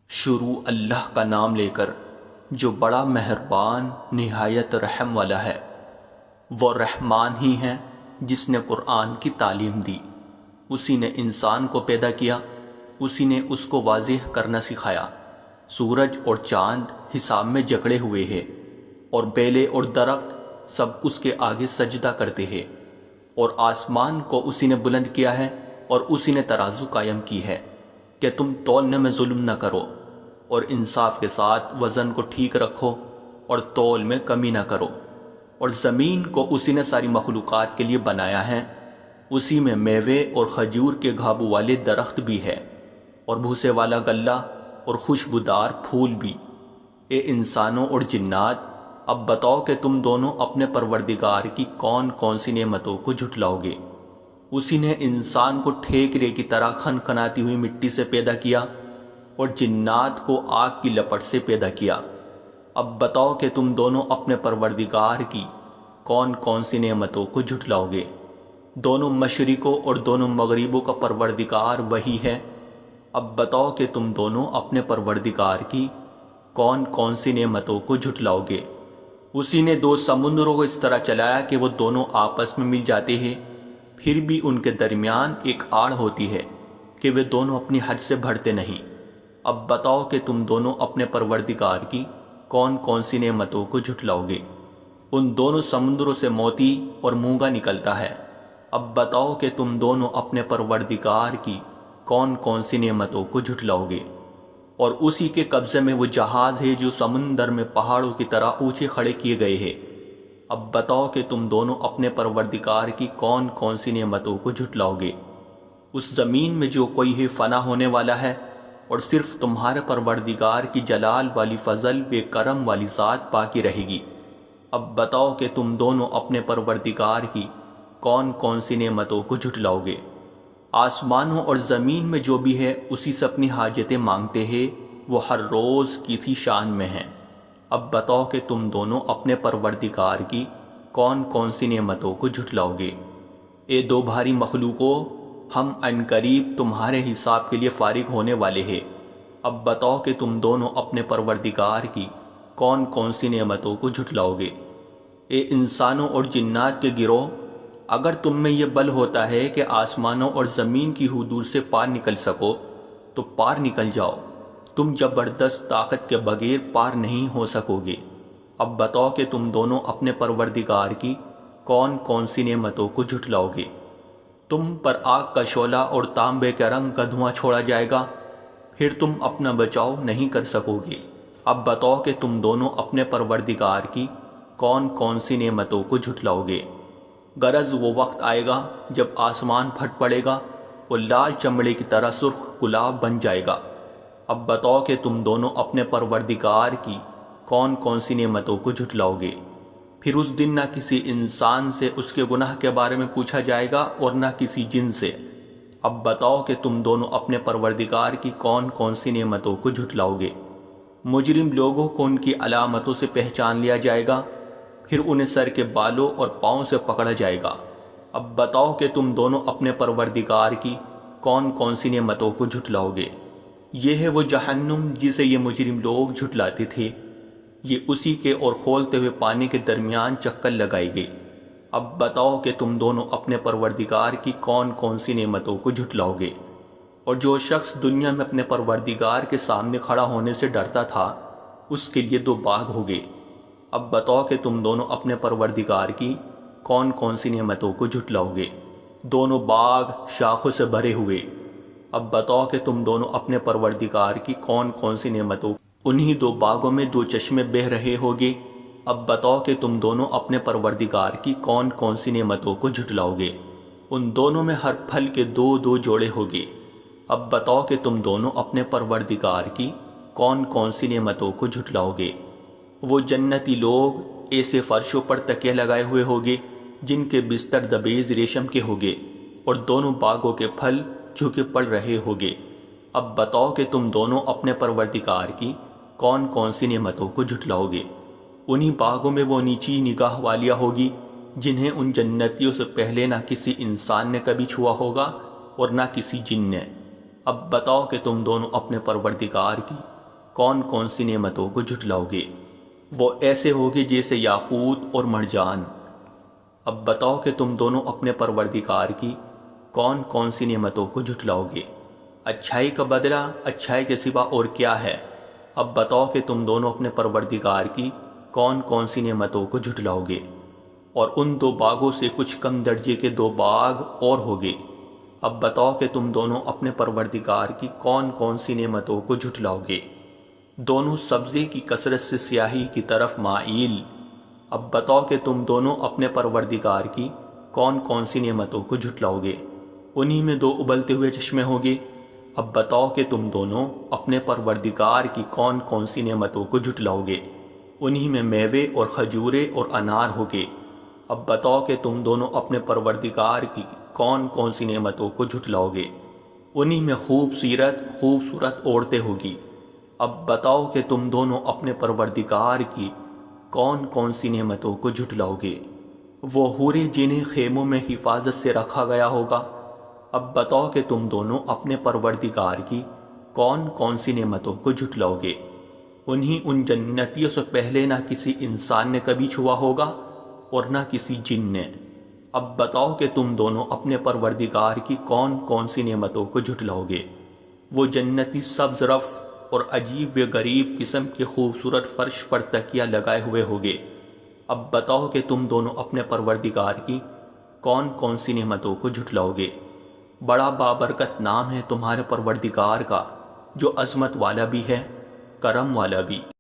شروع اللہ کا نام لے کر جو بڑا مہربان نہایت رحم والا ہے۔ وہ رحمان ہی ہے جس نے قرآن کی تعلیم دی، اسی نے انسان کو پیدا کیا، اسی نے اس کو واضح کرنا سکھایا۔ سورج اور چاند حساب میں جکڑے ہوئے ہیں، اور بیلے اور درخت سب اس کے آگے سجدہ کرتے ہیں، اور آسمان کو اسی نے بلند کیا ہے، اور اسی نے ترازو قائم کی ہے کہ تم تولنے میں ظلم نہ کرو، اور انصاف کے ساتھ وزن کو ٹھیک رکھو اور تول میں کمی نہ کرو۔ اور زمین کو اسی نے ساری مخلوقات کے لیے بنایا ہے، اسی میں میوے اور کھجور کے گھابو والے درخت بھی ہے، اور بھوسے والا غلہ اور خوشبودار پھول بھی۔ اے انسانوں اور جنات، اب بتاؤ کہ تم دونوں اپنے پروردگار کی کون کون سی نعمتوں کو جھٹلاؤ گے۔ اسی نے انسان کو ٹھیکرے کی طرح کھنکھناتی ہوئی مٹی سے پیدا کیا، اور جنات کو آگ کی لپٹ سے پیدا کیا۔ اب بتاؤ کہ تم دونوں اپنے پروردگار کی کون کون سی نعمتوں کو جھٹلاؤ گے۔ دونوں مشرقوں اور دونوں مغربوں کا پروردگار وہی ہے۔ اب بتاؤ کہ تم دونوں اپنے پروردگار کی کون کون سی نعمتوں کو جھٹلاؤ گے۔ اسی نے دو سمندروں کو اس طرح چلایا کہ وہ دونوں آپس میں مل جاتے ہیں، پھر بھی ان کے درمیان ایک آڑ ہوتی ہے کہ وہ دونوں اپنی حد سے بڑھتے نہیں۔ اب بتاؤ کہ تم دونوں اپنے پروردگار کی کون کون سی نعمتوں کو جھٹلاؤ گے۔ ان دونوں سمندروں سے موتی اور مونگا نکلتا ہے۔ اب بتاؤ کہ تم دونوں اپنے پروردگار کی کون کون سی نعمتوں کو جھٹلاؤ گے۔ اور اسی کے قبضے میں وہ جہاز ہے جو سمندر میں پہاڑوں کی طرح اونچے کھڑے کیے گئے ہیں۔ اب بتاؤ کہ تم دونوں اپنے پروردگار کی کون کون سی نعمتوں کو جھٹلاؤ گے۔ اس زمین میں جو کوئی ہے فنا ہونے والا ہے، اور صرف تمہارے پروردگار کی جلال والی فضل بے کرم والی ذات باقی رہے گی۔ اب بتاؤ کہ تم دونوں اپنے پروردگار کی کون کون سی نعمتوں کو جھٹلاؤ گے۔ آسمانوں اور زمین میں جو بھی ہے اسی سے اپنی حاجتیں مانگتے ہیں، وہ ہر روز کی تھی شان میں ہیں۔ اب بتاؤ کہ تم دونوں اپنے پروردگار کی کون کون سی نعمتوں کو جھٹلاؤ گے۔ اے دو بھاری مخلوقوں، ہم عنقریب تمہارے حساب کے لیے فارغ ہونے والے ہیں۔ اب بتاؤ کہ تم دونوں اپنے پروردگار کی کون کون سی نعمتوں کو جھٹلاؤ گے۔ اے انسانوں اور جنات کے گروہ، اگر تم میں یہ بل ہوتا ہے کہ آسمانوں اور زمین کی حدود سے پار نکل سکو تو پار نکل جاؤ، تم زبردست طاقت کے بغیر پار نہیں ہو سکو گے۔ اب بتاؤ کہ تم دونوں اپنے پروردگار کی کون کون سی نعمتوں کو جھٹلاؤ گے۔ تم پر آگ کا شعلہ اور تانبے کے رنگ کا دھواں چھوڑا جائے گا، پھر تم اپنا بچاؤ نہیں کر سکو گے۔ اب بتاؤ کہ تم دونوں اپنے پروردگار کی کون کون سی نعمتوں کو جھٹلاؤ گے۔ غرض وہ وقت آئے گا جب آسمان پھٹ پڑے گا اور لال چمڑے کی طرح سرخ گلاب بن جائے گا۔ اب بتاؤ کہ تم دونوں اپنے پروردگار کی کون کون سی نعمتوں کو جھٹلاؤ گے۔ پھر اس دن نہ کسی انسان سے اس کے گناہ کے بارے میں پوچھا جائے گا اور نہ کسی جن سے۔ اب بتاؤ کہ تم دونوں اپنے پروردگار کی کون کون سی نعمتوں کو جھٹلاؤ گے۔ مجرم لوگوں کو ان کی علامتوں سے پہچان لیا جائے گا، پھر انہیں سر کے بالوں اور پاؤں سے پکڑا جائے گا۔ اب بتاؤ کہ تم دونوں اپنے پروردگار کی کون کون سی نعمتوں کو جھٹلاؤ گے۔ یہ ہے وہ جہنم جسے یہ مجرم لوگ جھٹلاتے تھے، یہ اسی کے اور کھولتے ہوئے پانی کے درمیان چکر لگائی گئی۔ اب بتاؤ کہ تم دونوں اپنے پروردگار کی کون کون سی نعمتوں کو جھٹلاؤ گے۔ اور جو شخص دنیا میں اپنے پروردگار کے سامنے کھڑا ہونے سے ڈرتا تھا، اس کے لیے دو باغ ہو گئے۔ اب بتاؤ کہ تم دونوں اپنے پروردگار کی کون کون سی نعمتوں کو جھٹلاؤ گے۔ دونوں باغ شاخوں سے بھرے ہوئے۔ اب بتاؤ کہ تم دونوں اپنے پروردگار کی کون کون سی نعمتوں، انہی دو باغوں میں دو چشمے بہہ رہے ہوگے۔ اب بتاؤ کہ تم دونوں اپنے پروردگار کی کون کون سی نعمتوں کو جھٹلاؤ گے۔ ان دونوں میں ہر پھل کے دو دو جوڑے ہوگے۔ اب بتاؤ کہ تم دونوں اپنے پروردگار کی کون کون سی نعمتوں کو جھٹلاؤ گے۔ وہ جنتی لوگ ایسے فرشوں پر تکیے لگائے ہوئے ہوگے جن کے بستر زبیز ریشم کے ہوگے، اور دونوں باغوں کے پھل جھکے پڑ رہے ہوگے۔ اب بتاؤ کہ تم دونوں اپنے پروردگار کی کون کون سی نعمتوں کو جھٹلاؤ گے۔ انہی باغوں میں وہ نیچی نگاہ والیاں ہوگی جنہیں ان جنتیوں سے پہلے نہ کسی انسان نے کبھی چھوا ہوگا اور نہ کسی جن نے۔ اب بتاؤ کہ تم دونوں اپنے پروردگار کی کون کون سی نعمتوں کو جھٹلاؤ گے؟ وہ ایسے ہوگے جیسے یاقوت اور مرجان۔ اب بتاؤ کہ تم دونوں اپنے پروردگار کی کون کون سی نعمتوں کو جھٹلاؤ گے؟ اچھائی کا بدلہ اچھائی کے سوا اور کیا ہے؟ اب بتاؤ کہ تم دونوں اپنے پروردگار کی کون کون سی نعمتوں کو جھٹلاؤ گے؟ اور ان دو باغوں سے کچھ کم درجے کے دو باغ اور ہوگے۔ اب بتاؤ کہ تم دونوں اپنے پروردگار کی کون کون سی نعمتوں کو جھٹلاؤ گے؟ دونوں سبزے کی کثرت سے سیاہی کی طرف مائل۔ اب بتاؤ کہ تم دونوں اپنے پروردگار کی کون کون سی نعمتوں کو جھٹلاؤ گے؟ انہی میں دو ابلتے ہوئے چشمے ہوں گے۔ اب بتاؤ کہ تم دونوں اپنے پروردگار کی کون کون سی نعمتوں کو جھٹلاؤ گے؟ انہی میں میوے اور کھجورے اور انار ہوگے۔ اب بتاؤ کہ تم دونوں اپنے پروردگار کی کون کون سی نعمتوں کو جھٹلاؤ گے؟ انہی میں خوبصورت عورتیں ہوگی۔ اب بتاؤ کہ تم دونوں اپنے پروردگار کی کون کون سی نعمتوں کو جھٹلاؤ گے؟ وہ حوریں جنہیں خیموں میں حفاظت سے رکھا گیا ہوگا۔ اب بتاؤ کہ تم دونوں اپنے پروردگار کی کون کون سی نعمتوں کو جھٹلاؤ گے؟ انہی ان جنتیوں سے پہلے نہ کسی انسان نے کبھی چھوا ہوگا اور نہ کسی جن نے۔ اب بتاؤ کہ تم دونوں اپنے پروردگار کی کون کون سی نعمتوں کو جھٹلاؤ گے؟ وہ جنتی سبز رف اور عجیب و غریب قسم کے خوبصورت فرش پر تکیہ لگائے ہوئے ہوگے۔ اب بتاؤ کہ تم دونوں اپنے پروردگار کی کون کون سی نعمتوں کو جھٹلاؤ گے؟ بڑا بابرکت نام ہے تمہارے پروردگار کا، جو عظمت والا بھی ہے، کرم والا بھی۔